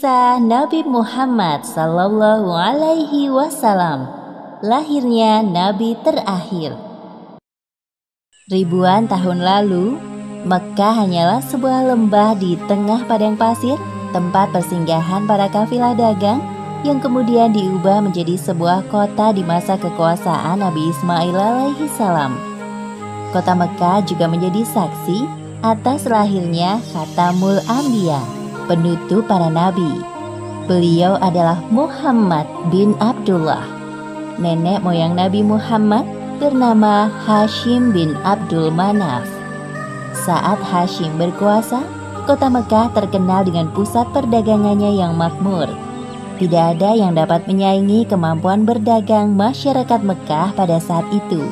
Kisah Nabi Muhammad Sallallahu Alaihi Wasallam, lahirnya Nabi terakhir. Ribuan tahun lalu, Mekkah hanyalah sebuah lembah di tengah padang pasir, tempat persinggahan para kafilah dagang yang kemudian diubah menjadi sebuah kota di masa kekuasaan Nabi Ismail alaihi salam. Kota Mekkah juga menjadi saksi atas lahirnya Khatamul Anbiya, penutup para nabi. Beliau adalah Muhammad bin Abdullah. Nenek moyang Nabi Muhammad bernama Hashim bin Abdul Manaf. Saat Hashim berkuasa, kota Mekkah terkenal dengan pusat perdagangannya yang makmur. Tidak ada yang dapat menyaingi kemampuan berdagang masyarakat Mekkah pada saat itu.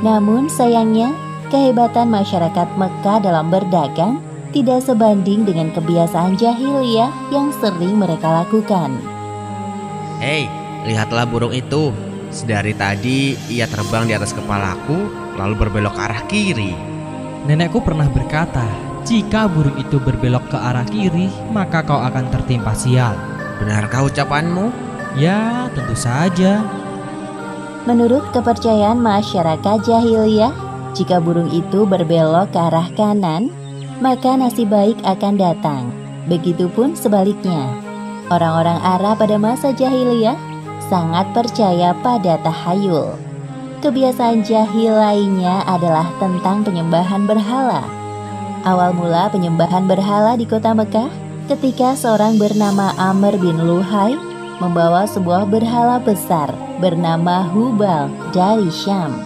Namun sayangnya, kehebatan masyarakat Mekkah dalam berdagang tidak sebanding dengan kebiasaan jahiliyah yang sering mereka lakukan. Hei, lihatlah burung itu. Sedari tadi ia terbang di atas kepalaku, lalu berbelok ke arah kiri. Nenekku pernah berkata, jika burung itu berbelok ke arah kiri, maka kau akan tertimpa sial. Benarkah ucapanmu? Ya, tentu saja. Menurut kepercayaan masyarakat jahiliyah, jika burung itu berbelok ke arah kanan, maka nasib baik akan datang. Begitupun sebaliknya. Orang-orang Arab pada masa jahiliyah sangat percaya pada tahayul. Kebiasaan jahil lainnya adalah tentang penyembahan berhala. Awal mula penyembahan berhala di kota Mekkah ketika seorang bernama Amr bin Luhai membawa sebuah berhala besar bernama Hubal dari Syam.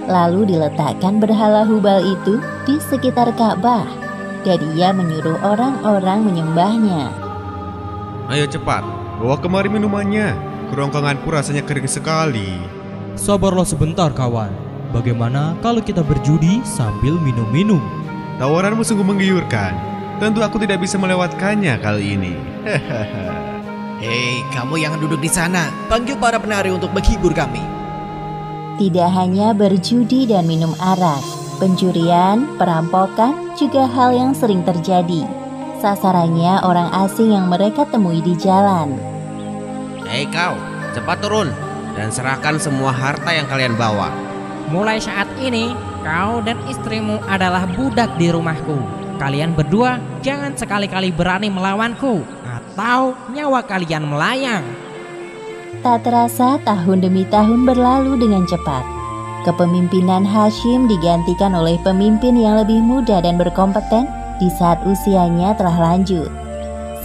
Lalu diletakkan berhala Hubal itu di sekitar Ka'bah, dan ia menyuruh orang-orang menyembahnya. Ayo cepat, bawa kemari minumannya. Kerongkonganku rasanya kering sekali. Sabarlah sebentar kawan. Bagaimana kalau kita berjudi sambil minum-minum? Tawaranmu sungguh menggiurkan. Tentu aku tidak bisa melewatkannya kali ini. Hei, kamu yang duduk di sana, panggil para penari untuk menghibur kami. Tidak hanya berjudi dan minum arak, pencurian, perampokan juga hal yang sering terjadi. Sasarannya orang asing yang mereka temui di jalan. Hei kau, cepat turun dan serahkan semua harta yang kalian bawa. Mulai saat ini, kau dan istrimu adalah budak di rumahku. Kalian berdua jangan sekali-kali berani melawanku, atau nyawa kalian melayang. Tak terasa tahun demi tahun berlalu dengan cepat. Kepemimpinan Hashim digantikan oleh pemimpin yang lebih muda dan berkompeten di saat usianya telah lanjut.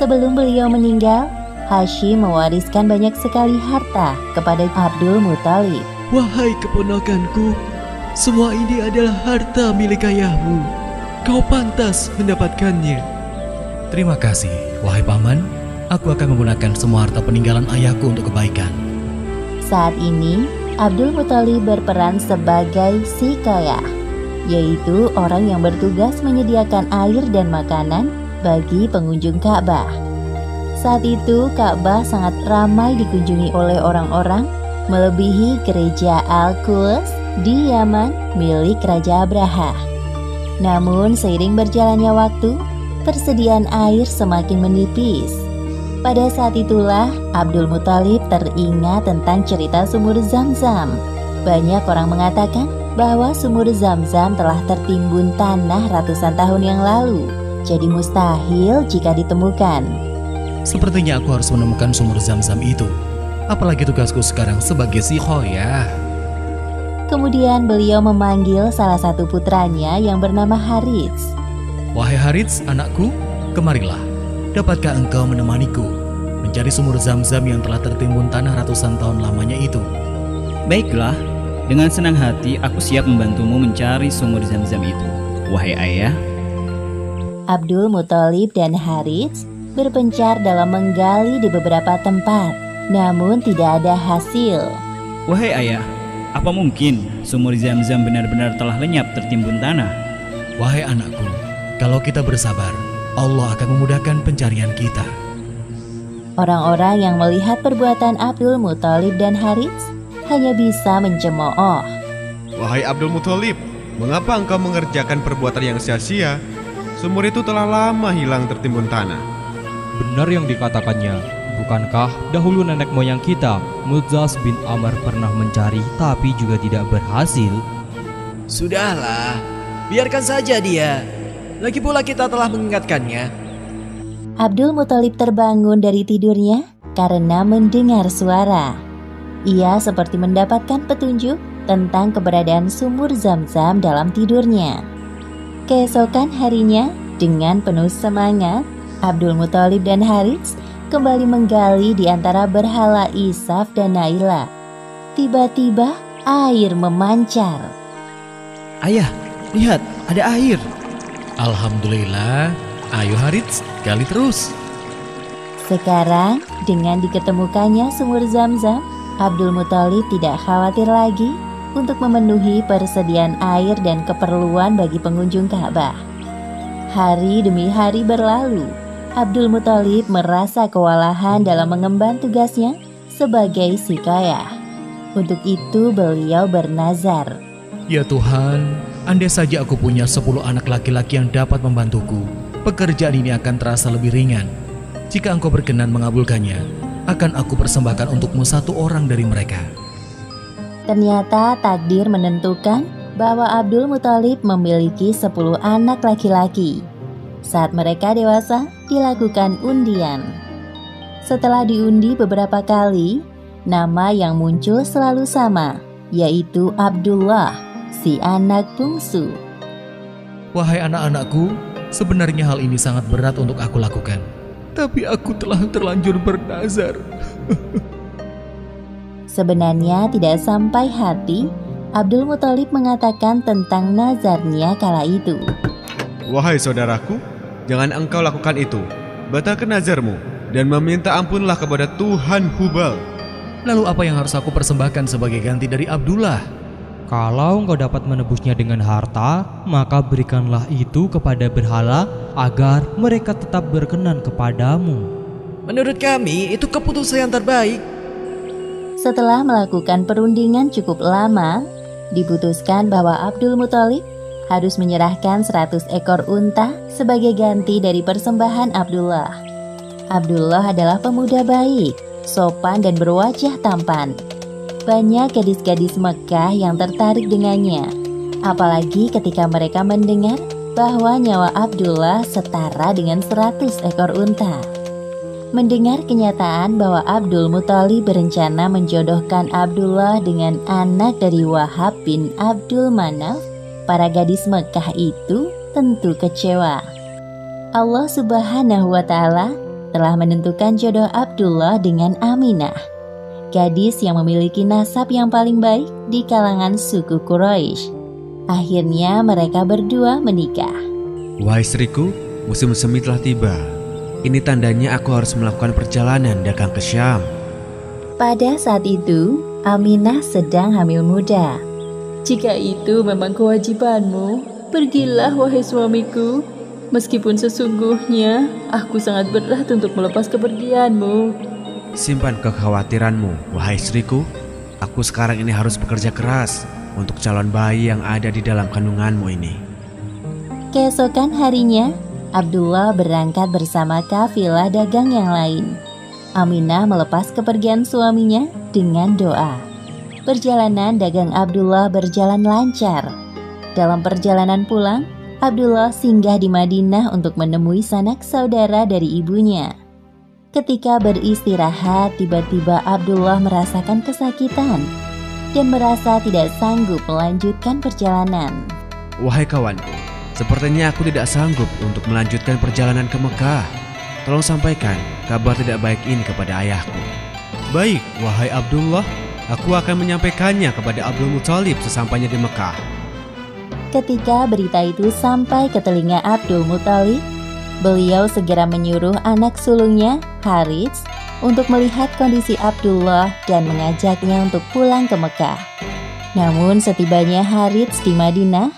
Sebelum beliau meninggal, Hashim mewariskan banyak sekali harta kepada Abdul Muthalib. Wahai keponakanku, semua ini adalah harta milik ayahmu. Kau pantas mendapatkannya. Terima kasih, wahai paman. Aku akan menggunakan semua harta peninggalan ayahku untuk kebaikan. Saat ini, Abdul Muthalib berperan sebagai Sikayah, yaitu orang yang bertugas menyediakan air dan makanan bagi pengunjung Ka'bah. Saat itu, Ka'bah sangat ramai dikunjungi oleh orang-orang, melebihi gereja Al-Quds di Yaman milik Raja Abraha. Namun, seiring berjalannya waktu, persediaan air semakin menipis. Pada saat itulah Abdul Muthalib teringat tentang cerita sumur Zam-Zam. Banyak orang mengatakan bahwa sumur Zam-Zam telah tertimbun tanah ratusan tahun yang lalu, jadi mustahil jika ditemukan. Sepertinya aku harus menemukan sumur Zam-Zam itu. Apalagi tugasku sekarang sebagai sikhoyah. Kemudian beliau memanggil salah satu putranya yang bernama Harits. Wahai Harits, anakku, kemarilah. Dapatkah engkau menemaniku mencari sumur Zam-Zam yang telah tertimbun tanah ratusan tahun lamanya itu? Baiklah, dengan senang hati aku siap membantumu mencari sumur Zam-Zam itu, wahai ayah. Abdul Muthalib dan Harits berpencar dalam menggali di beberapa tempat, namun tidak ada hasil. Wahai ayah, apa mungkin sumur Zam-Zam benar-benar telah lenyap tertimbun tanah? Wahai anakku, kalau kita bersabar, Allah akan memudahkan pencarian kita. Orang-orang yang melihat perbuatan Abdul Muthalib dan Harits hanya bisa mencemooh. Wahai Abdul Muthalib, mengapa engkau mengerjakan perbuatan yang sia-sia? Sumur itu telah lama hilang tertimbun tanah. benar yang dikatakannya. Bukankah dahulu nenek moyang kita, Mudzaz bin Amr, pernah mencari tapi juga tidak berhasil? Sudahlah, biarkan saja dia. Lagi pula kita telah mengingatkannya. Abdul Muthalib terbangun dari tidurnya karena mendengar suara. Ia seperti mendapatkan petunjuk tentang keberadaan sumur Zam-Zam dalam tidurnya. Keesokan harinya, dengan penuh semangat, Abdul Muthalib dan Harits kembali menggali di antara berhala Isaf dan Naila. Tiba-tiba air memancar. Ayah, lihat, ada air. Alhamdulillah. Ayo Harits, gali terus. Sekarang, dengan diketemukannya sumur Zam-Zam, Abdul Muthalib tidak khawatir lagi untuk memenuhi persediaan air dan keperluan bagi pengunjung Ka'bah. Hari demi hari berlalu, Abdul Muthalib merasa kewalahan dalam mengemban tugasnya sebagai sikayah. Untuk itu beliau bernazar. Ya Tuhan, andai saja aku punya 10 anak laki-laki yang dapat membantuku, pekerjaan ini akan terasa lebih ringan. Jika Engkau berkenan mengabulkannya, akan aku persembahkan untukmu 1 orang dari mereka. Ternyata takdir menentukan bahwa Abdul Muthalib memiliki 10 anak laki-laki. Saat mereka dewasa, dilakukan undian. Setelah diundi beberapa kali, nama yang muncul selalu sama, yaitu Abdullah, si anak bungsu. Wahai anak-anakku, sebenarnya hal ini sangat berat untuk aku lakukan. Tapi aku telah terlanjur bernazar. Sebenarnya tidak sampai hati, Abdul Muthalib mengatakan tentang nazarnya kala itu. Wahai saudaraku, jangan engkau lakukan itu. Batalkan nazarmu dan meminta ampunlah kepada Tuhan Hubal. Lalu apa yang harus aku persembahkan sebagai ganti dari Abdullah? Kalau engkau dapat menebusnya dengan harta, maka berikanlah itu kepada berhala agar mereka tetap berkenan kepadamu. Menurut kami, itu keputusan yang terbaik. Setelah melakukan perundingan cukup lama, diputuskan bahwa Abdul Muthalib harus menyerahkan 100 ekor unta sebagai ganti dari persembahan Abdullah. Abdullah adalah pemuda baik, sopan dan berwajah tampan. Banyak gadis-gadis Mekah yang tertarik dengannya, apalagi ketika mereka mendengar bahwa nyawa Abdullah setara dengan 100 ekor unta. Mendengar kenyataan bahwa Abdul Muthalib berencana menjodohkan Abdullah dengan anak dari Wahab bin Abdul Manaf, para gadis Mekah itu tentu kecewa. Allah Subhanahu wa Ta'ala telah menentukan jodoh Abdullah dengan Aminah, gadis yang memiliki nasab yang paling baik di kalangan suku Quraisy. Akhirnya mereka berdua menikah. Wahai istriku, musim semi telah tiba. Ini tandanya aku harus melakukan perjalanan dagang ke Syam. Pada saat itu, Aminah sedang hamil muda. Jika itu memang kewajibanmu, pergilah wahai suamiku. Meskipun sesungguhnya aku sangat berat untuk melepas kepergianmu. Simpan kekhawatiranmu, wahai istriku. Aku sekarang ini harus bekerja keras untuk calon bayi yang ada di dalam kandunganmu ini. Keesokan harinya, Abdullah berangkat bersama kafilah dagang yang lain. Aminah melepas kepergian suaminya dengan doa. Perjalanan dagang Abdullah berjalan lancar. Dalam perjalanan pulang, Abdullah singgah di Madinah untuk menemui sanak saudara dari ibunya. Ketika beristirahat, tiba-tiba Abdullah merasakan kesakitan dan merasa tidak sanggup melanjutkan perjalanan. Wahai kawanku, sepertinya aku tidak sanggup untuk melanjutkan perjalanan ke Mekah. Tolong sampaikan kabar tidak baik ini kepada ayahku. Baik, wahai Abdullah, aku akan menyampaikannya kepada Abdul Muthalib sesampainya di Mekah. Ketika berita itu sampai ke telinga Abdul Muthalib, beliau segera menyuruh anak sulungnya, Harits, untuk melihat kondisi Abdullah dan mengajaknya untuk pulang ke Mekah. Namun setibanya Harits di Madinah,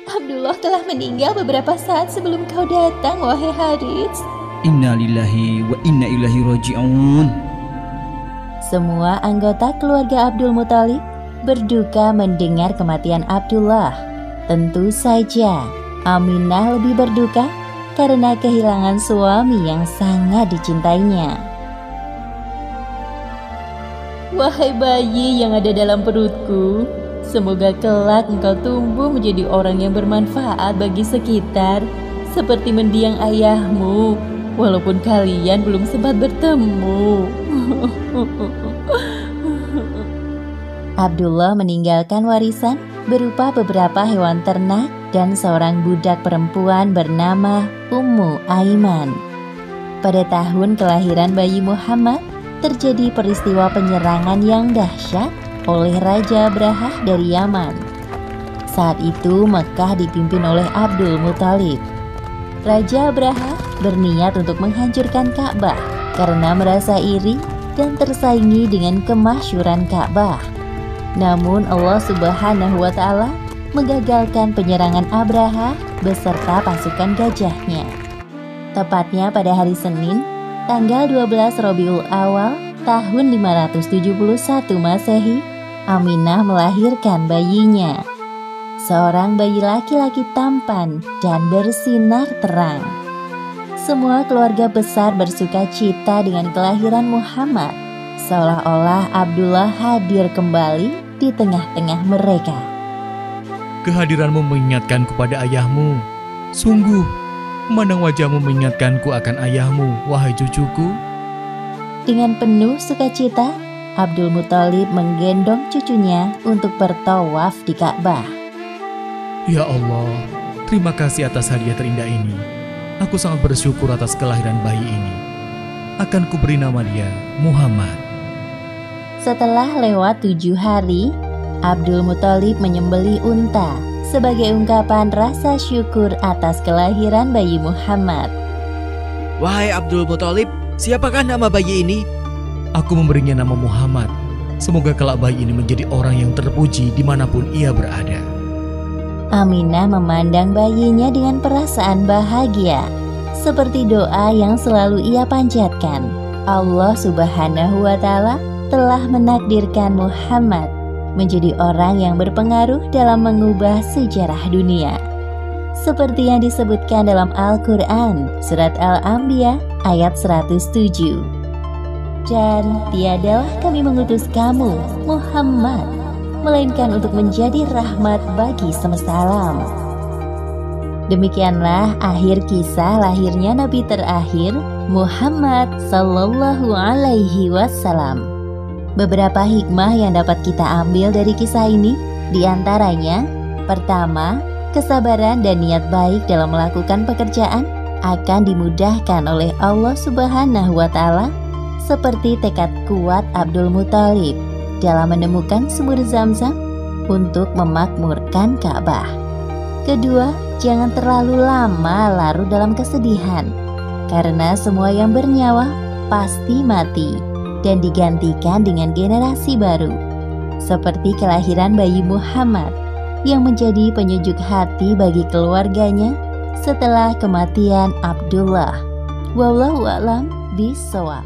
Abdullah telah meninggal beberapa saat sebelum kau datang, wahai Harits. Inna lillahi wa inna ilaihi raji'un. Semua anggota keluarga Abdul Muthalib berduka mendengar kematian Abdullah. Tentu saja Aminah lebih berduka karena kehilangan suami yang sangat dicintainya. Wahai bayi yang ada dalam perutku, semoga kelak engkau tumbuh menjadi orang yang bermanfaat bagi sekitar, seperti mendiang ayahmu, walaupun kalian belum sempat bertemu. Abdullah meninggalkan warisan berupa beberapa hewan ternak dan seorang budak perempuan bernama Ummu Aiman. Pada tahun kelahiran bayi Muhammad, terjadi peristiwa penyerangan yang dahsyat oleh Raja Abrahah dari Yaman. Saat itu Mekah dipimpin oleh Abdul Muthalib. Raja Abrahah berniat untuk menghancurkan Ka'bah karena merasa iri dan tersaingi dengan kemasyhuran Ka'bah. Namun Allah Subhanahu wa Ta'ala menggagalkan penyerangan Abrahah beserta pasukan gajahnya. Tepatnya pada hari Senin, tanggal 12 Rabiul Awal tahun 571 Masehi, Aminah melahirkan bayinya. Seorang bayi laki-laki tampan dan bersinar terang. Semua keluarga besar bersuka cita dengan kelahiran Muhammad, seolah-olah Abdullah hadir kembali di tengah-tengah mereka. Kehadiranmu mengingatkanku pada ayahmu. Sungguh, memandang wajahmu mengingatkanku akan ayahmu, wahai cucuku. Dengan penuh sukacita, Abdul Muthalib menggendong cucunya untuk bertawaf di Ka'bah. Ya Allah, terima kasih atas hadiah terindah ini. Aku sangat bersyukur atas kelahiran bayi ini. Akan kuberi nama dia Muhammad. Setelah lewat 7 hari, Abdul Muthalib menyembelih unta sebagai ungkapan rasa syukur atas kelahiran bayi Muhammad. Wahai Abdul Muthalib, siapakah nama bayi ini? Aku memberinya nama Muhammad. Semoga kelak bayi ini menjadi orang yang terpuji dimanapun ia berada. Aminah memandang bayinya dengan perasaan bahagia, seperti doa yang selalu ia panjatkan. Allah Subhanahu wa Ta'ala telah menakdirkan Muhammad menjadi orang yang berpengaruh dalam mengubah sejarah dunia. Seperti yang disebutkan dalam Al-Quran, Surat Al-Anbiya ayat 107. Dan tiadalah kami mengutus kamu, Muhammad, melainkan untuk menjadi rahmat bagi semesta alam. Demikianlah akhir kisah lahirnya Nabi terakhir, Muhammad Sallallahu Alaihi Wasallam. Beberapa hikmah yang dapat kita ambil dari kisah ini, diantaranya, pertama, kesabaran dan niat baik dalam melakukan pekerjaan akan dimudahkan oleh Allah Subhanahu wa Ta'ala, seperti tekad kuat Abdul Muthalib dalam menemukan sumur Zam-Zam untuk memakmurkan Ka'bah. Kedua, jangan terlalu lama larut dalam kesedihan, karena semua yang bernyawa pasti mati dan digantikan dengan generasi baru, seperti kelahiran bayi Muhammad yang menjadi penyejuk hati bagi keluarganya setelah kematian Abdullah. Wallahu a'lam bishawab.